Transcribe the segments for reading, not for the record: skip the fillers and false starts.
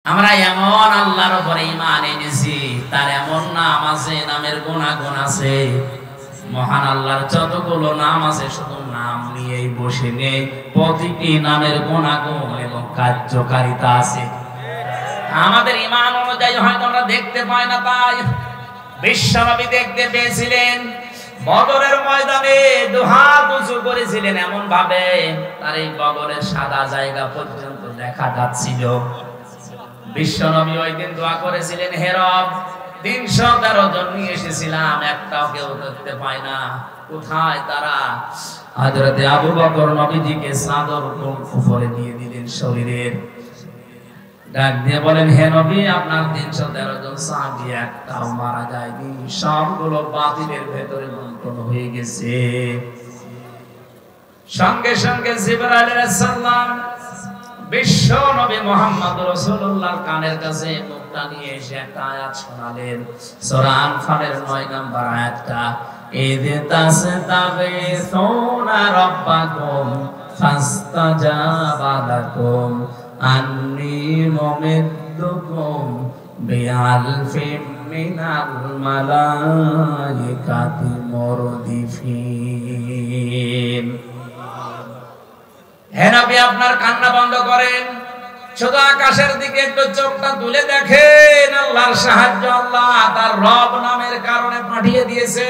আমরা এমন আল্লাহর উপরে ঈমান এনেছি, তার এমন নাম আছে, নামের গুণাগুণ আছে। মহান আল্লাহর যতগুলো নাম আছে শুধু নাম নিয়েই বসে নেই, প্রতিটি নামের গুণাগুণ এবং কার্যকারিতা আছে। আমাদের ঈমান অনুযায়ী হয়তো আমরা দেখতে পাই না, তাই বিশ্বনবী দেখতে পেয়েছিলেন। বদরের ময়দানে দুহাত উঁচু করেছিলেন এমন ভাবে তার এই বদরের সাদা জায়গা পর্যন্ত দেখা যাচ্ছিল। বিশ্বনবী ওই দিন দোয়া করেছিলেন, হে রব, 313 জন নিয়ে এসেছিলাম, একটাও কেউ দেখতে পায় না, কোথায় তারা? হযরতে আবু বকর নবীজিকে চাদর উপরে দিয়ে দিলেন শরীরের, ডাক দিয়ে বলেন, হে নবী, আপনার 313 জন সাহাবী একটাও মারা যায়নি, সবগুলো বাতিলের ভেতরে বন্টন হয়ে গেছে। সঙ্গে সঙ্গে জিবরাইল আলাইহিস সালাম বিশ্ব নবী মুহাম্মদ রাসূলুল্লাহর কানের কাছে মুখটা নিয়ে এসে একটা আয়াত শোনালেন, সূরা আনফালের 9 নম্বর আয়াতটা, ইয তাসতাগীসুনা রাব্বাকুম ফাস্তাজাবা লাকুম আন্নী মুমিদ্দুকুম বিআলফিন মিনাল মালাইকাতি মুরদিফিন। হে নবী, আপনার কান্না বন্ধ করেন, শুধু আকাশের দিকে একটু চোখটা তুলে দেখেন। আল্লাহর সাহায্য আল্লাহ তার রব নামের কারণে পাঠিয়ে দিয়েছে।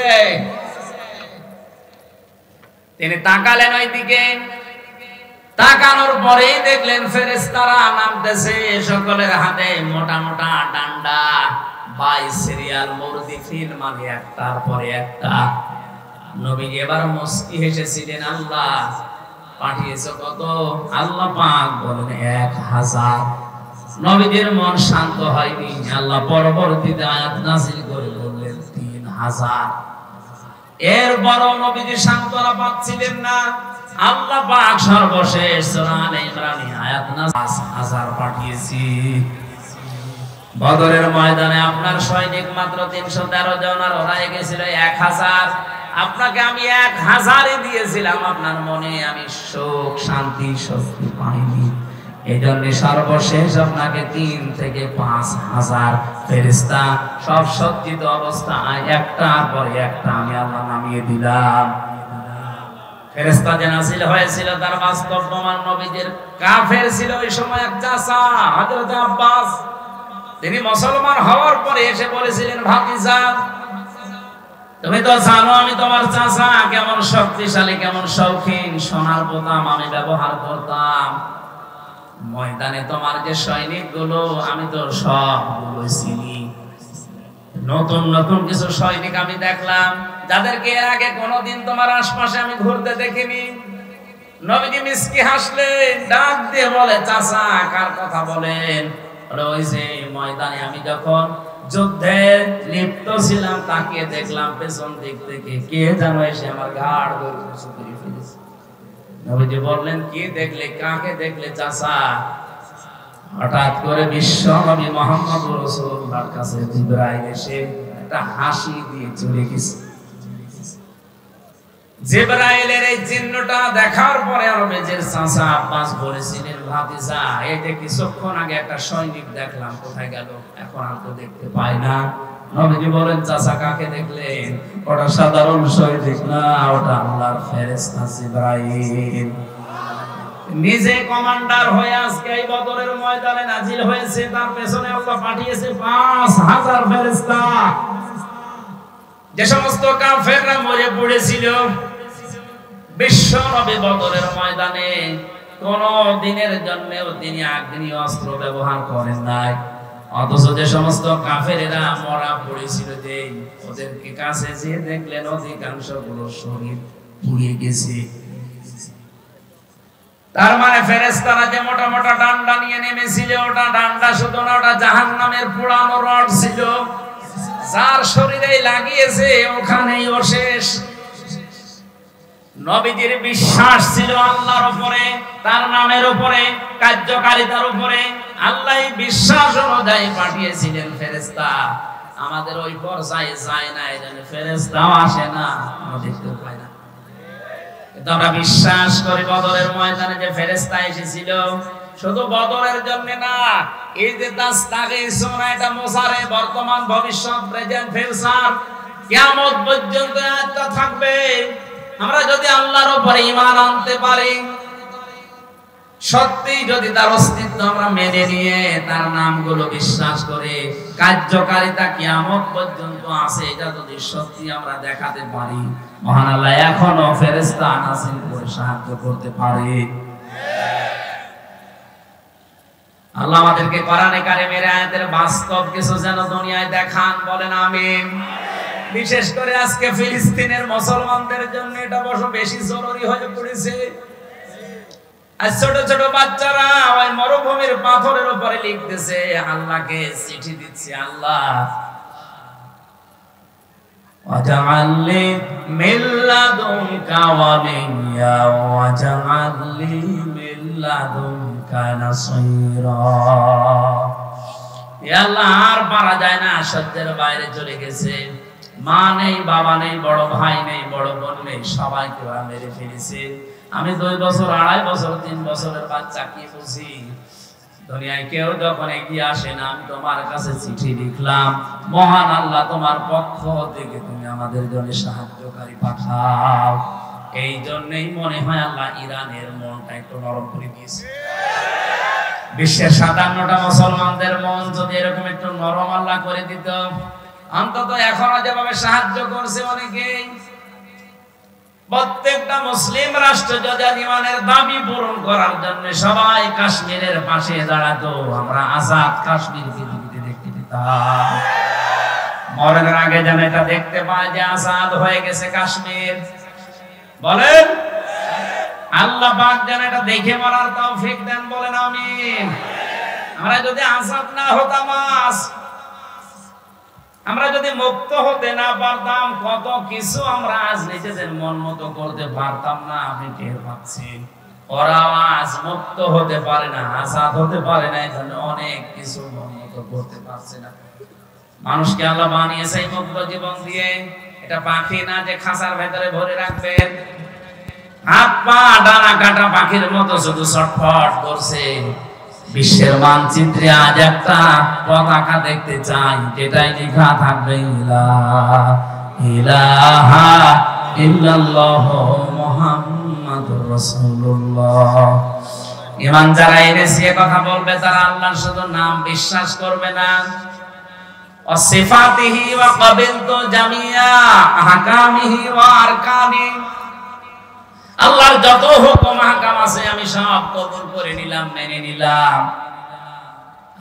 তিনি তাকালেন ওই দিকে, তাকানোর পরেই দেখলেন ফেরেশতারা নামতেছে, সকলের হাতে মোটা মোটা ডান্ডা, বাই সিরিয়াল মুরদিফিন, মানে একটার পরে একটা। নবী এবার মুস্কি হেসেছিলেন, আল্লাহ পাঠিয়েছে কত? আল্লাহ পাক বলেন 1000। নবীদের মন শান্ত হয়নি, আল্লাহ পরবর্তীতে আয়াত নাযিল করে বললেন 3000। এরপরও নবীজি সান্ত্বনা পাচ্ছিলেন না। আল্লাহ পাক সর্বশেষ সূরা আলে ইমরানে আয়াত নাযিল 5000 পাঠিয়েছি। বদরের ময়দানে আপনার সৈনিক মাত্র 313 জন, আর ওরা গেছিল 1000। আপনাকে আমি 1000ই দিয়েছিলাম, আপনার মনে আমি সুখ শান্তি শক্তি পাইনি। এজন্য সর্বশেষ আপনাকে 3 থেকে 5000 ফেরেশতা সব সজ্জিত অবস্থায় একটার পর একটা আমি আল্লাহ নামিয়ে দিলাম। ফেরেশতা যে নাযিল হয়েছিল তার বাস্তব প্রমাণ নবীদের কাফের ছিল ওই সময় এক চাচা হযরত আব্বাস। তিনি মুসলমান হওয়ার পরে এসে বলেছিলেন, ভাতিজা, তুমি তো জানো আমি তোমার চাচা কেমন শক্তিশালী, কেমন শৌখিন, সোনার বোতাম আমি ব্যবহার করতাম। ময়দানে তোমার যে সৈনিক গুলো আমি তো সবগুলো চিনি। নতুন নতুন কিছু সৈনিক আমি দেখলাম, যাদেরকে এর আগে কোনোদিন তোমার আশপাশে আমি ঘুরতে দেখিনি। নবীজি মিসকি হাসলেন, ডাক দিয়ে বলে, চাচা কার কথা বলেন? ওই যে ময়দানে আমি যখন যুদ্ধে লিপ্ত ছিলাম, তাকিয়ে দেখলাম পেছন দিক থেকে কে যেন এসে আমার ঘাড় ধরে ছুঁয়ে ফেলেছে। নবীজি বললেন, কি দেখলে? কাকে দেখলে চাচা? হঠাৎ করে বিশ্ব নবী মুহাম্মদ রাসূলুল্লাহর কাছে জিবরাইল এসে একটা হাসি দিয়ে চলে গেছে। জিবরাইলের এই চিহ্নটা দেখার পরে নবীজির চাচা আব্বাস বলেছিলেন, ভাতিজা, এই যে কিছুক্ষণ আগে একটা সৈনিক দেখলাম, কোথায় গেল? এখন আর তো দেখতে পাই না। নবীজি বলেন, চাচা কাকে দেখলেন? ওটা সাধারণ সৈনিক না, ওটা আল্লাহর ফেরেশতা জিবরাইল। নিজে কমান্ডার হয়ে আজকে এই বদরের ময়দানে নাজিল হয়েছে, তার পেছনে আল্লাহ পাঠিয়েছে 5000 ফেরেশতা। যে সমস্ত কাফেররা মরে পড়েছিল, বিশ্ব নবী বদরের ময়দানে কোন দিনের জন্যেও তিনি আগ্নেয় অস্ত্র ব্যবহার করেন নাই। অথচ যে সমস্ত কাফেরেরা মরা পড়েছিল, যে ওদেরকে কাছে যে দেখলেন অধিকাংশ গুলো শরীর পুড়িয়ে গেছে। তার মানে ফেরেশতারা যে মোটা মোটা ডান্ডা নিয়ে নেমেছিল, ওটা ডান্ডা শুধু না, ওটা জাহান্নামের পোড়ানো রড ছিল। যার শরীরে লাগিয়েছে ওখানেই ও শেষ। নবীজির বিশ্বাস ছিল আল্লাহর উপরে, তার নামের উপরে, কার্যকারিতার উপরে। আল্লাহ বিশ্বাস অনুযায়ী পাঠিয়েছিলেন ফেরেশতা। আমাদের ওই পর্যায়ে যায় না, এজন্য ফেরেশতাও আসে না, আমরা দেখতে পাই না। কিন্তু আমরা বিশ্বাস করি বদরের ময়দানে যে ফেরেশতা এসেছিল, শুধু বদরের জন্য না, এই যে তাস্তাগীসুনা এটা মুসারে বর্তমান ভবিষ্যৎ প্রেজেন্ট ফিউচার কিয়ামত পর্যন্ত এটা থাকবে। আমরা যদি আল্লাহর উপরে ঈমান আনতে পারি, সত্যি যদি তার অস্তিত্ব আমরা মেনে নিয়ে তার নামগুলো বিশ্বাস করে কার্যকারিতা কিয়ামত পর্যন্ত আছে, এটা যদি সত্যি আমরা দেখাতে পারি, মহান আল্লাহ এখনো ফেরেশতা নাযিল করে সাহায্য করতে পারে। আল্লাহ আমাদেরকে কোরআনে কারিমের আয়াতের বাস্তব কিছু যেন দুনিয়ায় দেখান, বলেন আমিন। বিশেষ করে আজকে ফিলিস্তিনের মুসলমানদের জন্য এটা বড় বেশি জরুরি হয়ে পড়েছে। আর ছোট ছোট বাচ্চারা ওই মরুভূমির পাথরের উপরে লিখতেছে, আল্লাহকে চিঠি দিচ্ছে, আল্লাহ ওয়াজআলনি মিন লাদুনকা ওয়ালিয়্যা ওয়াজআলনি মিন লাদুনকা নাসীরা। ইয়া আল্লাহ, আর পারা যায় না, সহ্যের বাইরে চলে গেছে। মা নেই, বাবা নেই, বড় ভাই নেই, বড় বোন নেই, সবাইকে ওরা মেরে ফেলেছে। আমি 2 বছর, 2.5 বছর, 3 বছরের বাচ্চা কি বুঝি? দুনিয়ায় কেউ যখন এগিয়ে আসে না, আমি তোমার কাছে চিঠি লিখলাম, মহান আল্লাহ তোমার পক্ষ থেকে তুমি আমাদের জন্য সাহায্যকারী পাঠাও। এই জন্যই মনে হয় আল্লাহ ইরানের মনটা একটু নরম করে দিয়েছে। বিশ্বের 57টা মুসলমানদের মন যদি এরকম একটু নরম আল্লাহ করে দিত, অন্তত এখনো যেভাবে সাহায্য করছে অনেকেই, প্রত্যেকটা মুসলিম রাষ্ট্র যদি ঈমানের দাবি পূরণ করার জন্য সবাই কাশ্মীরের পাশে দাঁড়াতো, আমরা আজাদ কাশ্মীর পৃথিবীতে দেখতে পেতাম। মরণের আগে যেন এটা দেখতে পায় যে আজাদ হয়ে গেছে কাশ্মীর। বলেন আল্লাহ পাক যেন এটা দেখে মরার তৌফিক দেন, বলেন আমিন। আমরা যদি আজাদ না হতাম, আমরা যদি মুক্ত হতে না পারতাম, কত কিছু আমরা আজ নিজেদের মন মতো করতে পারতাম না। আপনি টের পাচ্ছেন, ওরা আজ মুক্ত হতে পারে না, আজাদ হতে পারে না, এই জন্য অনেক কিছু মন মতো করতে পারছে না। মানুষকে আল্লাহ বানিয়েছে এই মুক্ত জীবন দিয়ে। এটা পাখি না যে খাঁচার ভেতরে ভরে রাখবেন, হাত পা ডানা কাটা পাখির মতো শুধু ছটফট করছে। বিশ্বের মানচিত্রে আজ একটা পতাকা দেখতে চাই, যেটাই লেখা থাকবে ইলাহা ইল্লাল্লাহ মুহাম্মাদুর রাসূলুল্লাহ। ঈমান যারা এনেছে কথা বলবে, তারা আল্লাহর শুধু নাম বিশ্বাস করবে না, ওয়াসিফাতিহি ওয়া কাবিলতু জামিয়া আহকামিহি ওয়া আরকানি। আল্লাহর যত হুকুম আহকাম আছে আমি সব কবুল করে নিলাম, মেনে নিলাম।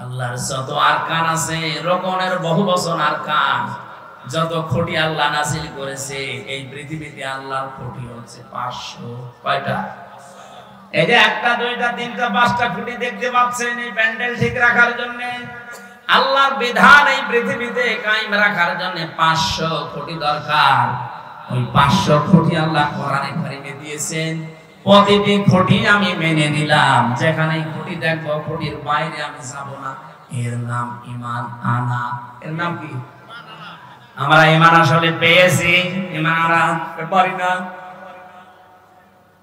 আল্লাহর যত আরকান আছে, রকনের বহু বচন আরকান, যত খুঁটি আল্লাহ নাযিল করেছে এই পৃথিবীতে, আল্লাহর খুঁটি হচ্ছে 500। কয়টা? এই যে 1টা 2টা 3টা 5টা খুঁটি দেখতে পাচ্ছেন, এই প্যান্ডেল ঠিক রাখার জন্য আল্লাহর বিধান এই পৃথিবীতে কায়েম রাখার জন্য 500 খুঁটি দরকার। ওই 500 খুঁটি আল্লাহ কোরআনে কারিমে দিয়েছেন। প্রতিটি খুঁটি আমি মেনে নিলাম, যেখানে খুঁটি দেখবো খুঁটির বাইরে আমি যাব না। এর নাম ঈমান আনা। এর নাম কি? আমরা ঈমান আসলে পেয়েছি, ঈমান আনা পারি না।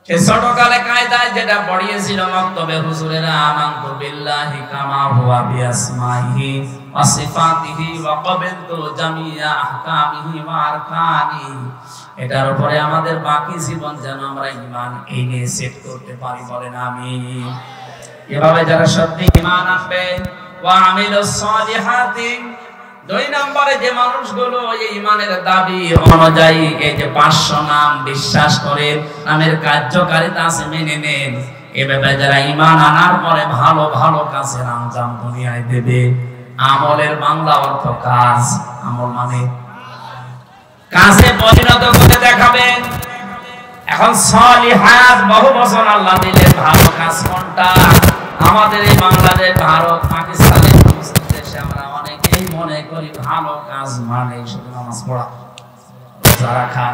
সে ছোটকালে কায়দায় যেটা পড়িয়েছিল মক্তবে হুজুরেরা, আমানতু বিল্লাহি কামা হুয়া বিআসমাইহি ওয়া সিফাতিহি ওয়া কাবিলতু জামিয়া আহকামিহি ওয়া আরকানি। এটার উপরে আমাদের বাকি জীবন যেন আমরা ঈমান এনে সেট করতে পারি, বলেন আমিন। এভাবে যারা সত্যি ঈমান আনবে, ওয়া আমিলুস সালিহাতি, 2 নম্বরে যে মানুষগুলো এই ঈমানের দাবি অনুযায়ী এই যে 500 নাম বিশ্বাস করে, নামের কার্যকারিতা আছে মেনে নেন, এভাবে যারা ঈমান আনার পরে ভালো ভালো কাজের আঞ্জাম দুনিয়ায় দেবে। আমলের বাংলা অর্থ কাজ, আমল মানে কাজে পরিণত করে দেখাবেন। এখন সলিহাত বহু বছর আল্লাহ দিলেন, ভালো কাজ কোনটা? আমাদের এই বাংলাদেশ, ভারত, পাকিস্তানের দেশে আমরা অনেকেই মনে করি ভালো কাজ মানে শুধু নামাজ পড়া, রোজা রাখা,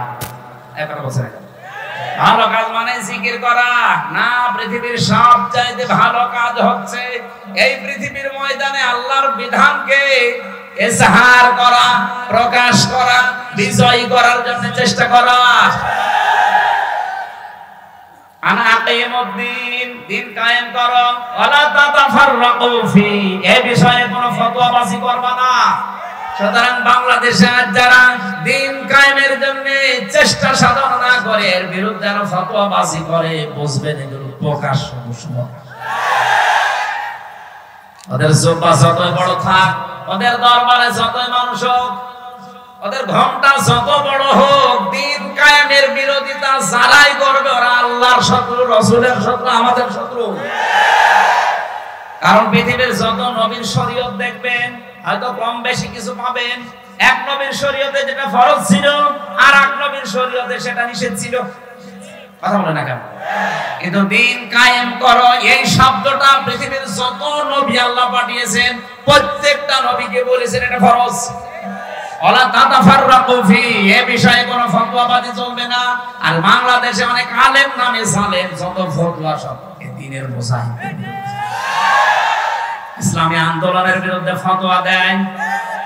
11 বছর ভালো কাজ মানে জিকির করা না। পৃথিবীর সবচাইতে ভালো কাজ হচ্ছে এই পৃথিবীর ময়দানে আল্লাহর বিধানকে ইজহার করা, প্রকাশ করা, বিজয় করার জন্য চেষ্টা করা। আনা আকিমুদ্দিন, দিন কায়েম করো, ওয়ালা তাতাফাররাকু ফি, এই বিষয়ে কোনো ফতোয়াবাজি করবা না। সুতরাং বাংলাদেশে আজ যারা দিন কায়েমের জন্য চেষ্টা সাধনা না করে, এর বিরুদ্ধে যারা ফতোয়াবাজি করে, বুঝবেন এগুলো প্রকাশ্য দুশমন। ওদের জুব্বা যতই বড় থাক, ওদের দরবারে যতই মানুষ হোক, ওদের ঘন্টা যত বড় হোক, দিন কায়েমের বিরোধিতা যারাই করবে ওরা আল্লাহর শত্রু, রাসূলের শত্রু, আমাদের শত্রু। কারণ পৃথিবীর যত নবীর শরীয়ত দেখবেন, হয়তো কম বেশি কিছু পাবেন। এক নবীর শরীয়তে যেটা ফরজ ছিল, আর এক নবীর শরীয়তে সেটা নিষেধ ছিল। কথা বলে না কেন? কিন্তু দিন কায়েম করো এই শব্দটা পৃথিবীর যত নবী আল্লাহ পাঠিয়েছেন, প্রত্যেকটা নবীকে বলেছেন এটা ফরজ। ওয়ালা তাতাফাররাকু ফি, এই বিষয়ে কোনো ফতোয়াবাজি চলবে না। আর বাংলাদেশে অনেক আলেম নামে জালেম, যত ফতোয়া সব দ্বীনের মুজাহিদ, ইসলামী আন্দোলনের বিরুদ্ধে ফতোয়া দেয়,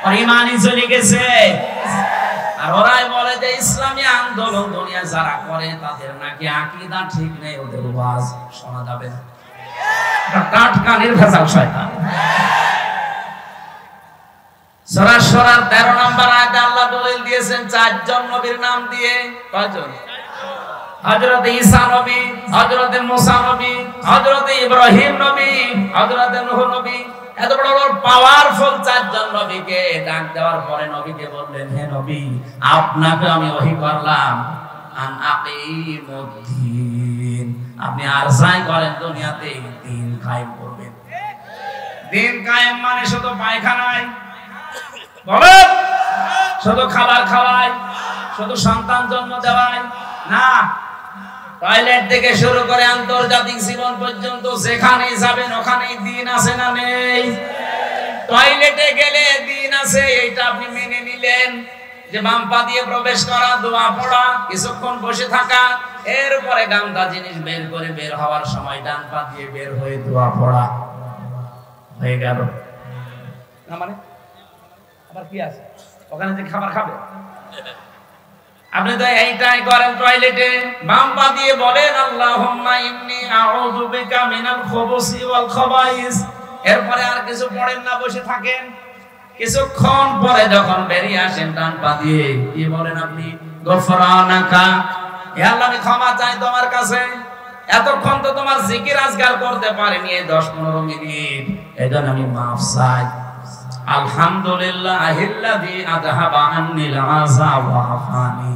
আর ইমানই চলে গেছে। আর ওরাই বলে যে ইসলামী আন্দোলন দুনিয়া যারা করে তাদের নাকি আকীদা ঠিক নেই, ওদের ওয়াজ শোনা যাবে না। টাটকা নির্ভেজাল শয়তান। সূরা শুরার 13 নম্বর আয়াতে আল্লাহ দলিল দিয়েছেন চারজন নবীর নাম দিয়ে। কয়জন? হযরত ঈসা নবী, হযরত মুসা নবী, হযরত ইব্রাহিম নবী, হযরত নূহ নবী। এত বড় বড় পাওয়ারফুল চারজন নবীকে ডাক দেওয়ার পরে নবীকে বললেন, হে নবী, আপনাকে আমি ওহী করলাম আন আকিমুদ্দিন, আপনি আরজাই করেন দুনিয়াতে দিন কায়েম করবেন। দিন কায়েম মানে শুধু পায়খানায় বলেন, শুধু খাবার খাওয়ায়, শুধু সন্তান জন্ম দেওয়ায় না, টয়লেট থেকে শুরু করে আন্তর্জাতিক জীবন পর্যন্ত যেখানেই যাবেন ওখানেই দিন আছে না নেই? টয়লেটে গেলে দিন আছে, এইটা আপনি মেনে নিলেন যে বাম পা দিয়ে প্রবেশ করা, দোয়া পড়া, কিছুক্ষণ বসে থাকা, এরপরে গামছা জিনিস বের করে বের হওয়ার সময় ডান পা দিয়ে বের হয়ে দোয়া পড়া হয়ে গেল না। মানে আবার কি আছে ওখানে যে খাবার খাবে? আপনি তো এইটাই করেন টয়লেটে, বাম পা দিয়ে বলেন আল্লাহুম্মা ইন্নী আউযু বিকা মিনাল খুবুসি ওয়াল খাবাইস, এরপরে আর কিছু পড়েন না, বসে থাকেন। কিছুক্ষণ পরে যখন বেরিয়ে আসেন ডান পা দিয়ে কি বলেন আপনি? গফরানাকা, হে আল্লাহ আমি ক্ষমা চাই তোমার কাছে, এতক্ষণ তো তোমার জিকির আজকার করতে পারিনি, 10-15 মিনিট, এজন্য আমি মাফ চাই। আলহামদুলিল্লাহিল্লাযী আযহাবা আন্নিল আযা ওয়া আফানি,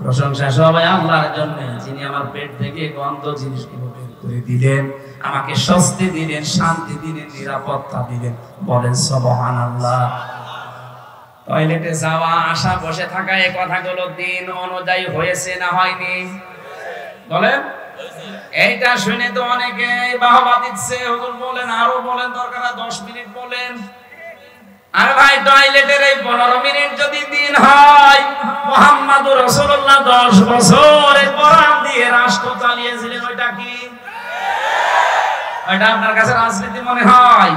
প্রশংসা সবাই আল্লাহর জন্য যিনি আমার পেট থেকে গন্ধ জিনিসগুলো বের করে দিলেন, আমাকে স্বস্তি দিলেন, শান্তি দিলেন, নিরাপত্তা দিলেন। বলেন সুবহানাল্লাহ। টয়লেটে যাওয়া, আসা, বসে থাকা, এই কথাগুলো দিন অনুযায়ী হয়েছে না হয়নি? বলেন। এইটা শুনে তো অনেকে বাহবা দিচ্ছে, হুজুর বলেন, আরো বলেন, দরকার 10 মিনিট বলেন। আরে ভাই, টয়লেটের এই 15 মিনিট যদি দিন হয়, মুহাম্মদুর রাসূলুল্লাহ 10 বছর এই কোরআন দিয়ে রাষ্ট্র চালিয়েছিলেন, ওইটা কি? ওইটা আপনার কাছে রাজনীতি মনে হয়?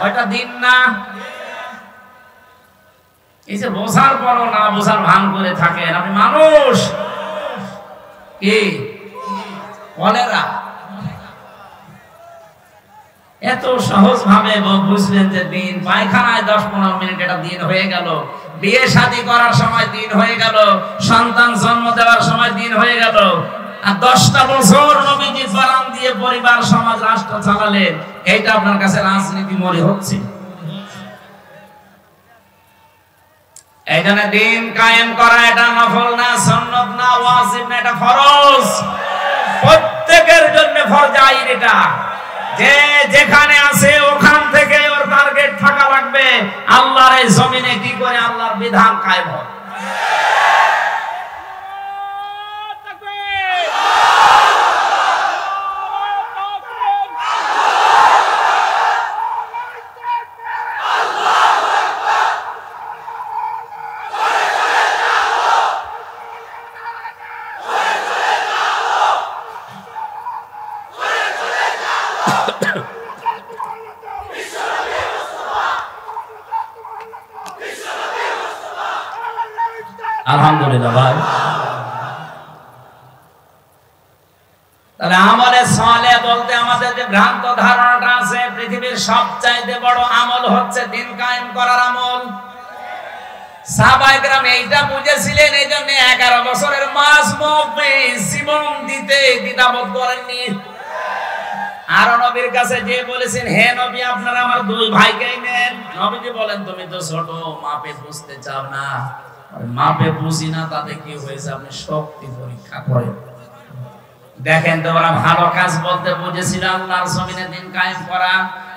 ওইটা দিন না? এই যে বোঝার পরও না বোঝার ভান করে থাকেন আপনি, মানুষ কি কলেরা এত সহজ ভাবে বুঝলেন যে দিন, পায়খানায় 10-15 মিনিট এটা দিন হয়ে গেল, বিয়ে শাদী করার সময় দিন হয়ে গেল, সন্তান জন্ম দেওয়ার সময় দিন হয়ে গেল, আর 10টা বছর নবীজি কোরআন দিয়ে পরিবার সমাজ রাষ্ট্র চালালেন, এইটা আপনার কাছে রাজনীতি মনে হচ্ছে? এই জন্য দিন কায়েম করা এটা নফল না, সুন্নাত না, ওয়াজিব না, এটা ফরজ, প্রত্যেকের জন্য ফরজ আইন। এটা যে যেখানে আছে ওখান থেকে ওর টার্গেট থাকা লাগবে আল্লাহর এই জমিনে কি করে আল্লাহর বিধান কায়েম হয়। আলহামদুলিল্লাহ ভাই। তাহলে আমলে সালেহ বলতে যে ভ্রান্ত ধারণাটা আছে পৃথিবীর সবচাইতে বড় আমল হচ্ছে দিন কায়েম করার আমল। সাহাবায়ে কেরাম এইটা বুঝেছিলেন, এইজন্য 11 বছরের মাজমুবে জীবন দিতে দ্বিধাবোধ করেননি। আর নবীর কাছে যে বলেছেন, হে নবী আপনারা আমার দুই ভাইকেই নেন। নবীজি বলেন তুমি তো ছোট, মাপে বুঝতে চাও না। মাপে বুঝি না তাতে কি হয়েছে, আপনি শক্তি পরীক্ষা করেন। দেখেন তো ওরা ভালো কাজ বলতে বুঝেছিল আল্লাহর জমিনে দিন কায়েম করা,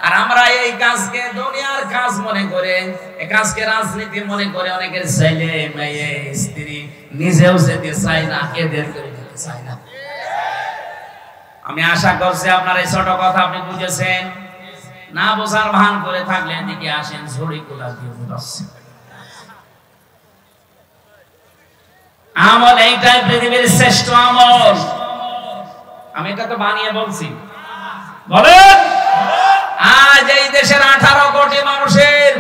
আর আমরা এই কাজকে দুনিয়ার কাজ মনে করে, এই কাজকে রাজনীতি মনে করে অনেকের ছেলে মেয়ে স্ত্রী নিজেও যেতে চায় না, এদেরকে যেতে চায় না। আমি আশা করছি আপনার এই ছোট কথা আপনি বুঝেছেন। না বোঝার ভান করে থাকলে এদিকে আসেন, ঝুড়ি কুলা দিয়ে বুঝাচ্ছি। আমল এইটাই পৃথিবীর শ্রেষ্ঠ আমল। আমি এটা তো বানিয়ে বলছি। বলেন, আজ এই দেশের 18 কোটি মানুষের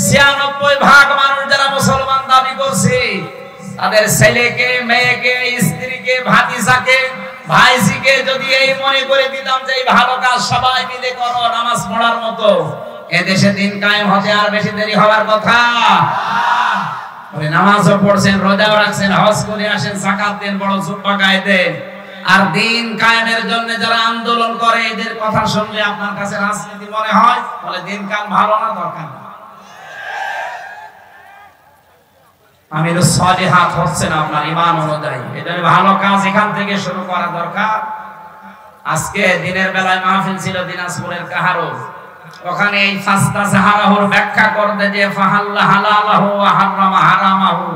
96% মানুষ যারা মুসলমান দাবি করছে, তাদের ছেলেকে, মেয়েকে, স্ত্রীকে, ভাতিজাকে, ভাইজিকে যদি এই মনে করে দিতাম যে এই ভালো কাজ সবাই মিলে করো নামাজ পড়ার মতো, এ দেশে দিন কায়েম হতে আর বেশি দেরি হওয়ার কথা। নামাজও পড়ছেন, রোজাও রাখছেন, হজ করে আসেন, যাকাত দেন, বড় জুব্বা গায়ে দেন, আর দিন কায়েমের জন্য যারা আন্দোলন করে এদের কথা শুনলে আপনার কাছে রাজনীতি মনে হয়? বলে দিন কায়েম ভালো না, দরকার না। আমিরুস সালিহাত হচ্ছে না আপনার ঈমান অনুযায়ী। এটা ভালো কাজ এখান থেকে শুরু করা দরকার। আজকে দিনের বেলায় মাহফিল ছিল দিনাজপুরের কাহারো, ওখানে এই ফাস্তা সাহারাহুর ব্যাখ্যা করতে যে ফাহাল্লা হালালাহু ওয়া হারামা হারামাহু,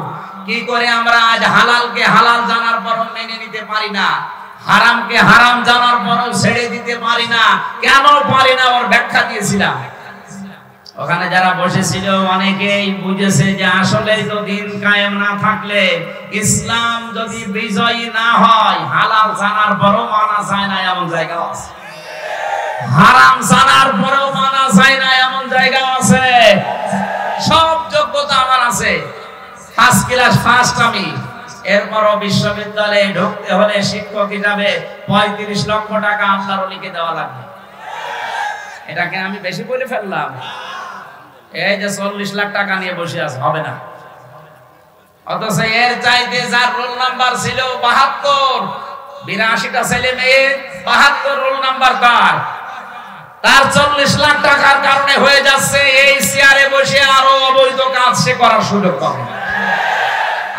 কি করে আমরা আজ হালালকে হালাল জানার পরও মেনে নিতে পারি না, হারামকে হারাম জানার পরও ছেড়ে দিতে পারি না, কেন পারি না, ওর ব্যাখ্যা দিয়েছিলাম। ওখানে যারা বসেছিল অনেকেই বুঝেছে যে আসলেই তো দিন কায়েম না থাকলে, ইসলাম যদি বিজয়ী না হয়, হালাল জানার পরও মানা যায় না এমন জায়গা আছে, হারাম জানার পরেও মানা যায় না এমন জায়গা আছে। সব যোগ্যতা আমার আছে, ফার্স্ট ক্লাস ফার্স্ট আমি, এরপরও বিশ্ববিদ্যালয়ে ঢুকতে হলে শিক্ষক হিসাবে 35 লক্ষ টাকা আল্লাহর ওলিকে দেওয়া লাগবে। এটাকে আমি বেশি বলে ফেললাম? এই যে 40 লাখ টাকা নিয়ে বসে আছে, হবে না। অথচ এর চাইতে যার রোল নাম্বার ছিল 72, 82টা ছেলে মেয়ে, 72 রোল নাম্বার তার 40 লাখ টাকার কারণে হয়ে যাচ্ছে এই চেয়ারে বসে আরো অবৈধ কাজ সে করার সুযোগ পাবে।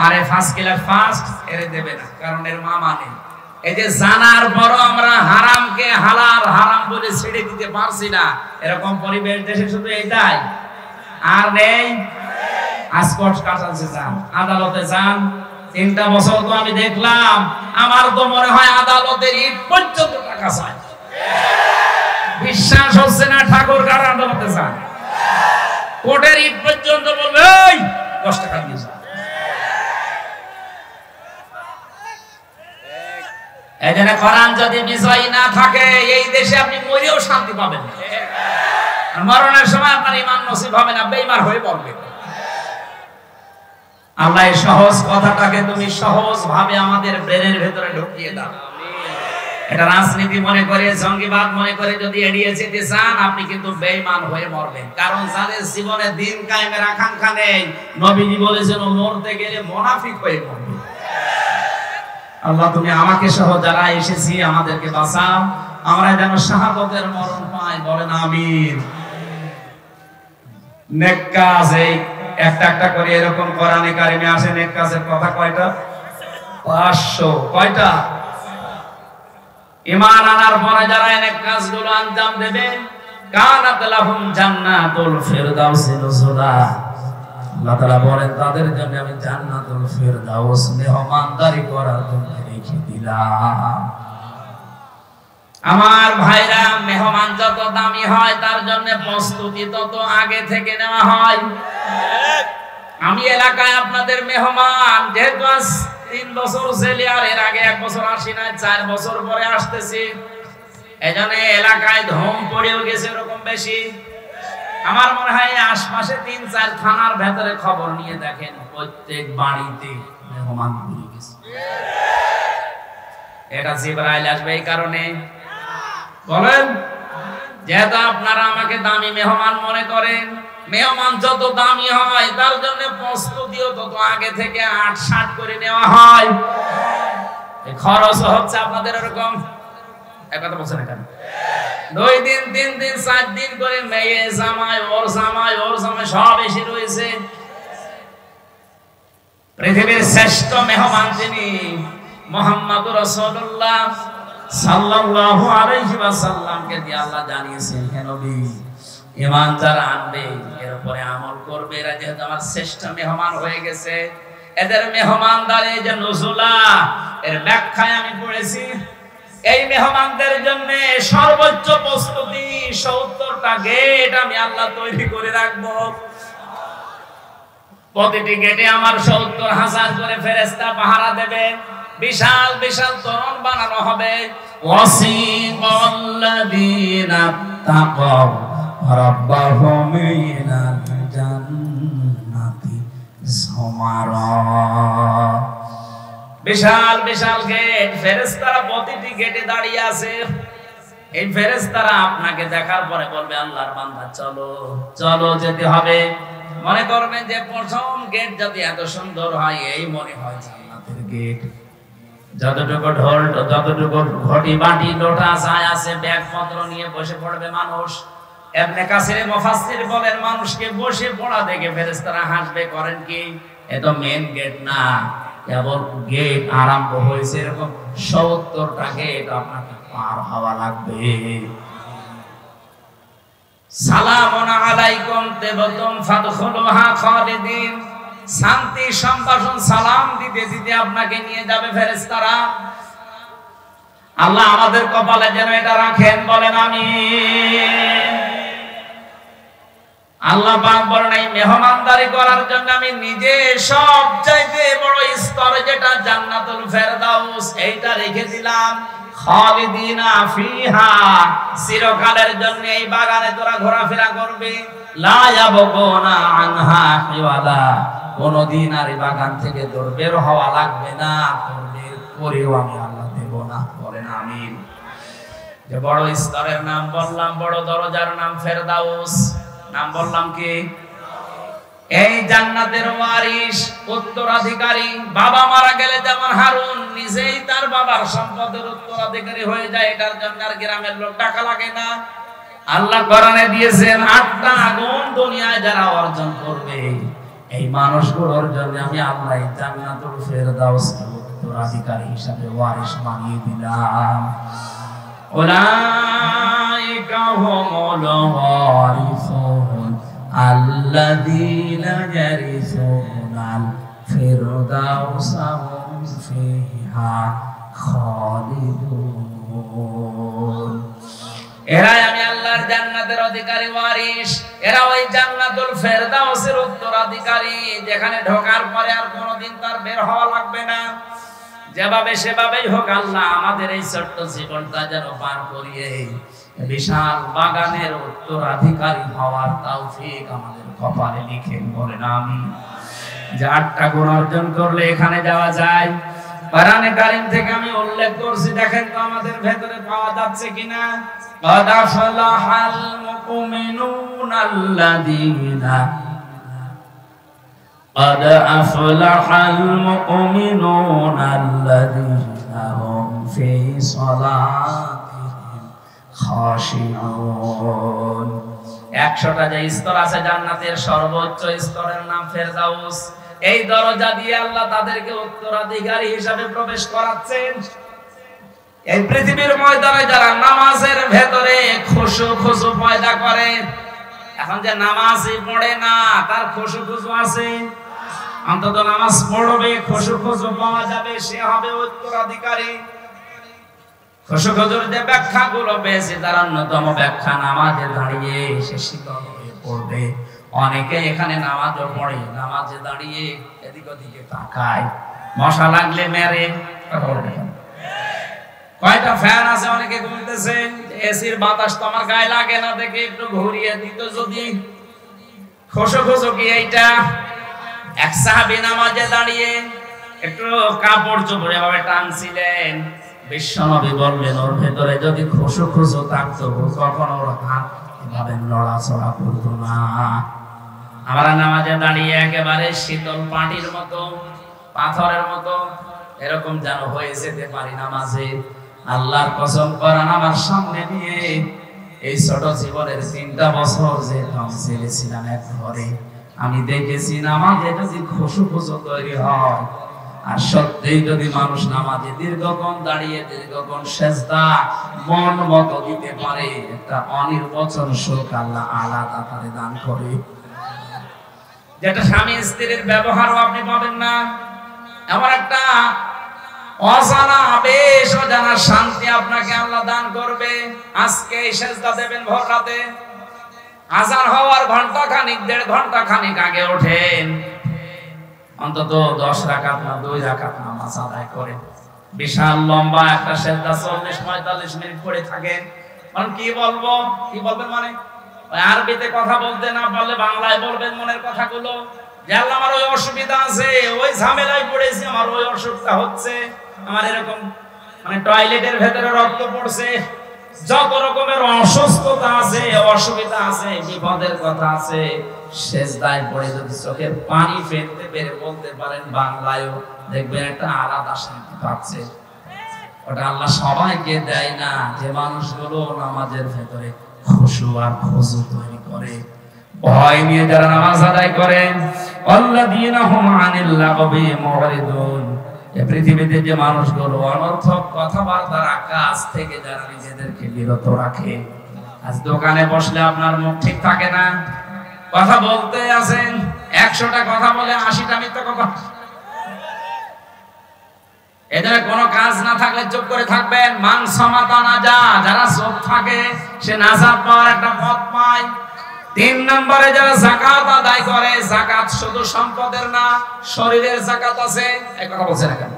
আরে ফার্স্ট ক্লাস ফার্স্ট এর দেবে না, কারণ এর মা মানে। এই যে জানার পরও আমরা হারামকে হালাল হারাম বলে ছেড়ে দিতে পারছি না, এরকম পরিবেশ দেশে শুধু এইটাই আর নেই। আজকট কাটাচ্ছে, যান আদালতে যান, 3টা বছর তো আমি দেখলাম, আমার তো মনে হয় আদালতের ইট পর্যন্ত টাকা চায়। বিশ্বাস হচ্ছে না, ঠাকুর কার আদালতে যান, কোর্টের ইট পর্যন্ত বলবে 10 টাকা দিয়ে যান। এই জন্য কোরআন যদি বিজয়ী না থাকে, এই দেশে আপনি মরেও শান্তি পাবেন না। মরণের সময় আপনার ঈমান নসিব হবে না, বেঈমান হয়ে পড়বেন। আল্লাহ এই সহজ কথাটাকে তুমি সহজ ভাবে আমাদের ব্রেনের ভেতরে ঢুকিয়ে দাও। এটা রাজনীতি মনে করে, জঙ্গিবাদ মনে করে যদি এড়িয়ে যেতে চান, আপনি কিন্তু বেঈমান হয়ে মরবেন। কারণ যাদের জীবনে দিন কায়েমের আকাঙ্ক্ষা নেই, নবীজি বলেছেন ও মরতে গেলে মুনাফিক হয়ে মরবে। আল্লাহ তুমি আমাকে সহ যারা এসেছি আমাদেরকে বাঁচাও, আমরা যেন শাহাদাতের মরণ পাই, বলেন আমিন। নেক কাজ এই একটা একটা করে এরকম কোরআনে কারিমে আসে, নেক কাজের কথা কয়টা? 500। কয়টা? ঈমান আনার পরে যারা নেক কাজগুলো আঞ্জাম দেবে, কানাত লাহুম জান্নাতুল ফিরদাউসি নুজুলা, আল্লাহ তাআলা বলেন তাদের জন্য আমি জান্নাতুল ফিরদাউস মেহমানদারি করার জন্য রেখে দিলাম। আমার ভাইরা, মেহমান যত দামি হয় তার জন্য প্রস্তুতি তত আগে থেকে নেওয়া হয়। আমি এলাকায় আপনাদের মেহমান, যেহেতু 3 বছর ছেলে, আর এর আগে 1 বছর আসি না, 4 বছর পরে আসতেছি, এজন্য এলাকায় ধুম পড়েও গেছে এরকম বেশি। আমার মনে হয় আশপাশে 3-4 থানার ভেতরে খবর নিয়ে দেখেন, প্রত্যেক বাড়িতে মেহমান পড়ে গেছে। এটা জিবরাইল আসবে এই কারণে, বলেন যেহেতু আপনারা আমাকে দামি মেহমান মনে করেন, মেহমান যত দামি হয় তার জন্য প্রস্তুতিও তত আগে থেকে ৮-৭ করে নেওয়া হয়। খরচ হচ্ছে আপনাদের এরকম, এক কথা বলছেন না কেন? 2 দিন 3 দিন 4 দিন করে মেয়ে জামাই ওর জামাই সব এসে রয়েছে। পৃথিবীর শ্রেষ্ঠ মেহমান যিনি মুহাম্মদুর রাসূলুল্লাহ সাল্লাল্লাহু আলাইহি ওয়াসাল্লামকে দিয়ে আল্লাহ জানিয়েছেন, হে নবী, ঈমান যারা আনবে এর উপরে আমল করবে, এরা যেহেতু আমার শ্রেষ্ঠ মেহমান হয়ে গেছে, এদের মেহমানদারি যে নুজুলা এর ব্যাখ্যায় আমি পড়েছি। এই মেহমানদের জন্য সর্বোচ্চ প্রস্তুতি 70টা গেট আমি আল্লাহ তৈরি করে রাখবো। প্রতিটি গেটে আমার 70,000 করে ফেরেশতা পাহারা দেবে। বিশাল বিশাল তোরণ বানানো হবে। ওয়াসিকাল্লাযীনা তাকাও রাব্বাহুম ইলাল জান্নাতি যুমারা। বিশাল বিশাল গেট, ফেরেশতারা প্রতিটি গেটে দাঁড়িয়ে আছে। এই ফেরেশতারা আপনাকে দেখার পরে বলবে, আল্লাহর বান্দা চলো চলো, যেতে হবে। মনে করবেন যে প্রথম গেট যদি এত সুন্দর হয়, এই মনে হয় জান্নাতের গেট। যতটুকু ঢোল, যতটুকু ঘটি বাটি লোটা ছায় আছে, ব্যাগপত্র নিয়ে বসে পড়বে মানুষ। ইবনে কাসির মুফাসসির বলেন, মানুষকে বসে পড়া দেখে ফেরেশতারা হাসবে। করেন কি, এ তো মেন গেট না, কেবল গেট আরম্ভ হয়েছে। এরকম 70টা গেট আপনাকে পার হওয়া লাগবে। সালামুন আলাইকুম তিবতুম ফাদখুলুহা খালিদিন। শান্তি সম্ভাষণ সালাম দিতে দিতে আপনাকে নিয়ে যাবে ফেরেশতারা। আল্লাহ আমাদের কপালে যেন এটা রাখেন, বলেন আমিন। আল্লাহ পাক বলেন, এই মেহমানদারি করার জন্য আমি নিজে সবচাইতে বড় স্তর যেটা জান্নাতুল ফেরদাউস, এইটা রেখে দিলাম। খালিদিনা ফিহা, চিরকালের জন্য এই বাগানে তোরা ঘোরাফেরা করবে। লা ইয়াবগুনা আনহা হিওয়ালা, কোনদিন আর এই বাগান থেকে তোর বের হওয়া লাগবে না। তোর বের করেও আমি আল্লাহ দেব না, বলেন আমিন। যে বড় স্তরের নাম বললাম, বড় দরজার নাম ফেরদাউস। নাম বললাম কি? এই জান্নাতের ওয়ারিশ, উত্তরাধিকারী। বাবা মারা গেলে যেমন হারুন নিজেই তার বাবার সম্পদের উত্তরাধিকারী হয়ে যায়, এটার জন্য আর গ্রামের লোক টাকা লাগে না। আল্লাহ কোরআনে দিয়েছেন 8টা গুণ দুনিয়ায় যারা অর্জন করবে, এই মানুষগুলোর জন্য আমি আল্লাহ জান্নাতুল ফেরদাউস উত্তরাধিকারী হিসাবে ওয়ারিশ বানিয়ে দিলাম। উলাইকা হুমুল ওয়ারিসুন আল্লাযীনা ইয়ারিসুনাল ফিরদাউসা হুম ফিহা খালিদুন। এরাই আমি আল্লাহর জান্নাতের অধিকারী ওয়ারিশ। এরা ওই জান্নাতুল ফেরদাউসের উত্তরাধিকারী, যেখানে ঢোকার পরে আর কোনোদিন তার বের হওয়া লাগবে না। যেভাবে সেভাবেই হোক আল্লাহ আমাদের এই ছোট্ট জীবনটা যেন পার করিয়ে বিশাল বাগানের উত্তরাধিকারী হওয়ার তৌফিক আমাদের কপালে লিখেন, বলেন আমিন। যে 8টা গুণ অর্জন করলে এখানে যাওয়া যায়। কোরআনে কারীম থেকে আমি উল্লেখ করছি, দেখেন তো আমাদের ভেতরে পাওয়া যাচ্ছে কিনা। قد أفلح المؤمنون الذين هم في صلاتهم خاشعون। 100টা যে স্তর আছে জান্নাতের, সর্বোচ্চ স্তরের নাম ফেরদাউস। এই দরজা দিয়ে আল্লাহ তাদেরকে উত্তরাধিকারী হিসাবে প্রবেশ করাচ্ছেন। এই পৃথিবীর ময়দানে যারা নামাজের ভেতরে খুশু পয়দা করে, এখন যে নামাজই পড়ে না তার খুশু আছে, অন্তত নামাজ পড়বে, খুশু পাওয়া যাবে, সে হবে উত্তরাধিকারী। খুশুর যে ব্যাখ্যাগুলো পেয়েছে তার অন্যতম ব্যাখ্যা, নামাজে দাঁড়িয়ে সে শীতল হয়ে পড়বে। অনেকে এখানে নামাজও পড়ে, নামাজে দাঁড়িয়ে এদিক ওদিকে তাকায়, মশা লাগলে মেরে। কয়টা ফ্যান আছে, অনেকে ঘুরতেছে, এসির বাতাস তো আমার গায়ে লাগে না দেখে একটু ঘুরিয়ে দিত যদি। খুশু কি এইটা? এক সাহাবী নামাজে দাঁড়িয়ে একটু কাপড় চোপড়ে ভাবে টানছিলেন, বিশ্বনবী বললেন ওর ভেতরে যদি খুশু খুশু থাকতো কখনো ওর হাত এভাবে নড়াচড়া করতো না। আমরা নামাজে দাঁড়িয়ে একেবারে শীতল পাটির মতো, পাথরের মতো এরকম যেন হয়ে যেতে পারি নামাজে। আল্লাহর কসম করেন আমার সামনে নিয়ে এই ছোট জীবনের 3টা বছর যে কাউন্সিলে ছিলাম এক ঘরে, আমি দেখেছি নামাজে যদি খুশু খুশু তৈরি হয় আর সত্যিই যদি মানুষ নামাজে দীর্ঘক্ষণ দাঁড়িয়ে দীর্ঘক্ষণ সেজদা মন মতো দিতে পারে, একটা অনির্বচন সুখ আল্লাহ আলাদা তারে দান করে, যেটা স্বামী স্ত্রীর ব্যবহারও আপনি পাবেন না। এমন একটা অজানা আবেশ, অজানা শান্তি আপনাকে আল্লাহ দান করবে। আজকে এই সেজদা দেবেন ভোর রাতে, আজান হওয়ার ঘন্টা খানিক 1.5 ঘন্টা খানিক আগে ওঠেন, অন্তত 10 রাকাত না 2 রাকাত নামাজ আদায় করেন। বিশাল লম্বা একটা সেজদা 40-45 মিনিট পড়ে থাকেন। মানে কি বলবেন মানে আরবিতে কথা বলতে না পারলে বাংলায় বলবেন মনের কথাগুলো, যে আল্লাহ আমার ওই অসুবিধা আছে, ওই ঝামেলায় পড়েছি, আমার ওই অসুখটা হচ্ছে, আমার এরকম মানে টয়লেটের ভেতরে রক্ত পড়ছে, যত রকমের অসুস্থতা আছে, অসুবিধা আছে, বিপদের কথা আছে, সেজদায় পড়ে যদি চোখের পানি ফেলতে পেরে বলতে পারেন বাংলায়ও, দেখবেন একটা আলাদা শান্তি পাচ্ছে। ওটা আল্লাহ সবাইকে দেয় না, যে মানুষগুলো নামাজের ভেতরে খুশু আর খুশু তৈরি করে, ভয় নিয়ে যারা নামাজ আদায় করেন। আল্লাযীনা হুম আনিল লাগবি মুরিদুন, এই পৃথিবীতে যে মানুষগুলো অনর্থক কথাবার্তার কাজ থেকে যারা নিজেদেরকে বিরত রাখে। আজ দোকানে বসলে আপনার মুখ ঠিক থাকে না, কথা বলতে আছেন, 100টা কথা বলে 80টা মিথ্যা কথা। এদের কোনো কাজ না থাকলে চুপ করে থাকবেন। মান সমাতা নাজা, যারা চুপ থাকে সে নাজাত পাওয়ার একটা পথ পায়। 3 নম্বরে যারা যাকাত আদায় করে, যাকাত শুধু সম্পদের না, শরীরের যাকাত আছে। এই কথা বলছেন না কেন?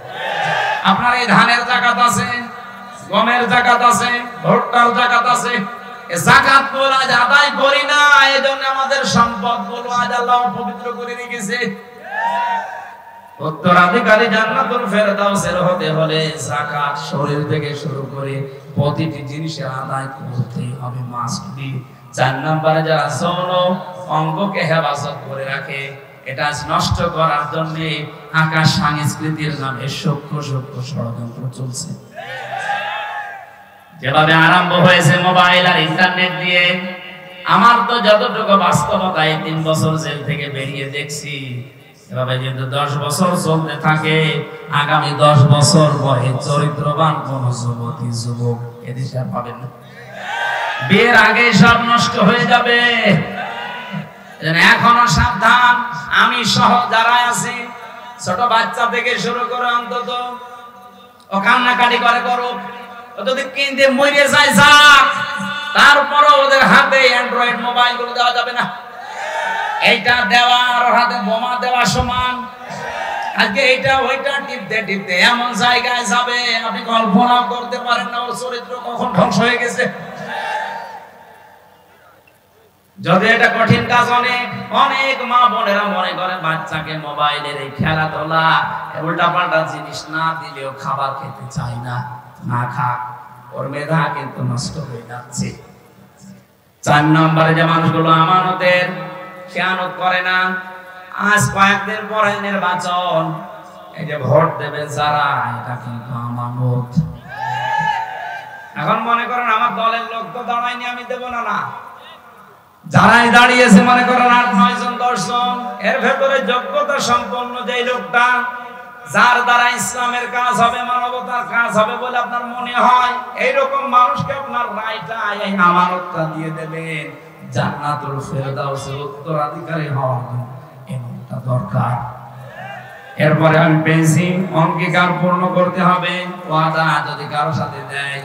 আপনার এই ধানের যাকাত আছে, গমের যাকাত আছে, ভুট্টার যাকাত আছে। এই যাকাতগুলো আজ আদায় করি না, এজন্য আমাদের সম্পদগুলো আজ আল্লাহ পবিত্র করে রেখেছে। উত্তরাধিকারী জান্নাতুল ফেরদাউসের হতে হলে যাকাত শরীর থেকে শুরু করে প্রতিটি জিনিসের আদায় করতেই হবে, মাস্ট বি। 4 নম্বরে যারা যৌন অঙ্গকে হেফাজত করে রাখে, এটা নষ্ট করার জন্য আকাশ সংস্কৃতির নামে সূক্ষ্ম ষড়যন্ত্র চলছে। যেভাবে আরম্ভ হয়েছে মোবাইল আর ইন্টারনেট দিয়ে, আমার তো যতটুকু বাস্তবতা 3 বছর জেল থেকে বেরিয়ে দেখছি, এভাবে যদি 10 বছর চলতে থাকে, আগামী 10 বছর বয়সে চরিত্রবান কোন যুবতী যুবক এদেশে আর পাবেন না। বিয়ের আগে সব নষ্ট হয়ে যাবে। এখনো সাবধান, আমি সহ যারা আছি, ছোট বাচ্চা থেকে শুরু করে অন্তত ও কান্নাকাটি করে করুক, ও যদি কিনতে মরে যায় যাক, তারপরও ওদের হাতে অ্যান্ড্রয়েড মোবাইল গুলো দেওয়া যাবে না। এইটা দেওয়া আর হাতে বোমা দেওয়া সমান। আজকে এইটা ওইটা টিপতে টিপতে এমন জায়গায় যাবে আপনি কল্পনা করতে পারেন না ওর চরিত্র কখন ধ্বংস হয়ে গেছে। যদি এটা কঠিন কাজ, অনেক মা বোনেরা মনে করে বাচ্চাকে মোবাইলের এই খেলাধুলা উল্টা পাল্টা জিনিস না দিলেও খাবার খেতে চায় না, না খাক, ওর মেধা কিন্তু নষ্ট হয়ে যাচ্ছে। 4 নম্বরে যে মানুষগুলো আমানতের খেয়ানত করে না, আজ কয়েকদিন পরে নির্বাচন, এই যে ভোট দেবে যারা, এটা কিন্তু আমানত। এখন মনে করেন আমার দলের লোক তো দাঁড়ায়নি, আমি দেব না। না, যারাই দাঁড়িয়েছে মনে করেন 8-9 জন 10 জন, এর ভেতরে যোগ্যতা সম্পন্ন যে লোকটা, যার দ্বারা ইসলামের কাজ হবে, মানবতার কাজ হবে বলে আপনার মনে হয়, এইরকম মানুষকে আপনার রায়টা, এই আমানতটা দিয়ে দেবেন। জান্নাতুল ফেরদাউসের উত্তরাধিকারী হওয়ার জন্য এমনটা দরকার। এরপরে আমি পেয়েছি অঙ্গীকার পূর্ণ করতে হবে। ওয়াদা যদি কারো সাথে দেয়,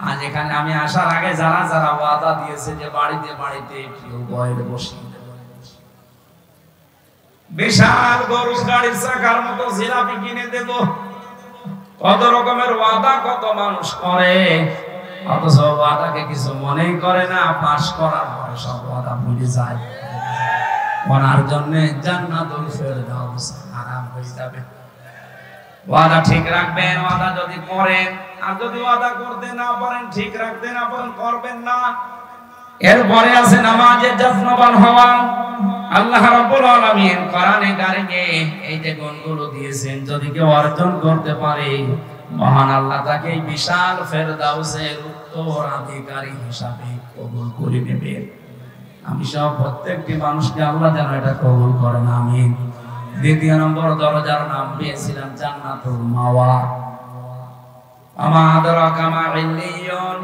আজ এখানে আমি আসার আগে যারা যারা ওয়াদা দিয়েছে যে বাড়িতে বাড়িতে টিউবওয়েল বসিয়ে দেব, বিশাল গরুর গাড়ির চাকার মতো জিলাপি কিনে দেব, কত রকমের ওয়াদা কত মানুষ করে, অথচ ওয়াদাকে কিছু মনেই করে না। পাশ করার পরে সব ওয়াদা ভুলে যায়। ওনার জন্য জান্নাতুল ফেরদাউস হারাম হয়ে যাবে। ওয়াদা ঠিক রাখবেন, ওয়াদা যদি করেন, আর যদি ওয়াদা করতে না পারেন, ঠিক রাখতে না পারেন, করবেন না। এরপরে আছে নামাজের যত্নবান হওয়া। আল্লাহ রাব্বুল আলামিন কোরআনে কারিমে এই যে গুণগুলো দিয়েছেন, যদি কেউ অর্জন করতে পারে, মহান আল্লাহ তাকে বিশাল ফেরদাউসের উত্তরাধিকারী হিসাবে কবুল করে নেবেন। আমি সব প্রত্যেকটি মানুষকে আল্লাহ যেন এটা কবুল করেন, আমিন। দ্বিতীয় নম্বর দরজার নাম পেয়েছিলাম জান্নাতুল মাওয়া। আমা আদরাকা মা ইল্লিয়ুন।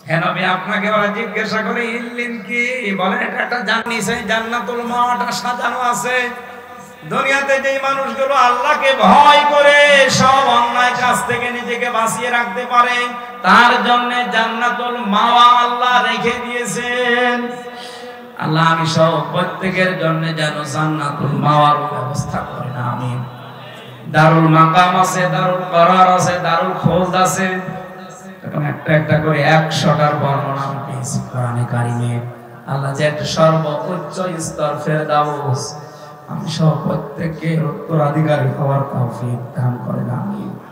হে নবী, আপনাকে ওরা জিজ্ঞাসা করে ইল্লিন কি, বলেন এটা একটা জান্নাত। সেই জান্নাতুল মাওয়াটা সাজানো আছে। দুনিয়াতে যেই মানুষগুলো আল্লাহকে ভয় করে সব অন্যায় কাজ থেকে নিজেকে বাঁচিয়ে রাখতে পারে, তার জন্য জান্নাতুল মাওয়া আল্লাহ রেখে দিয়েছেন। আল্লাহ আমি সব প্রত্যেকের জন্য যেন জান্নাতুল মাওয়ার ব্যবস্থা করেন, আমিন। দারুল মাকাম আছে, দারুল করার আছে, দারুল খোলদ আছে। এখন একটা একটা করে 100টার বর্ণনা আমি পেয়েছি কোরআনে কারিমে। আল্লাহ যে একটা সর্বোচ্চ স্তর ফেরদাউস, আমি সব প্রত্যেককে উত্তরাধিকারী হওয়ার তৌফিক দান করেন, আমিন।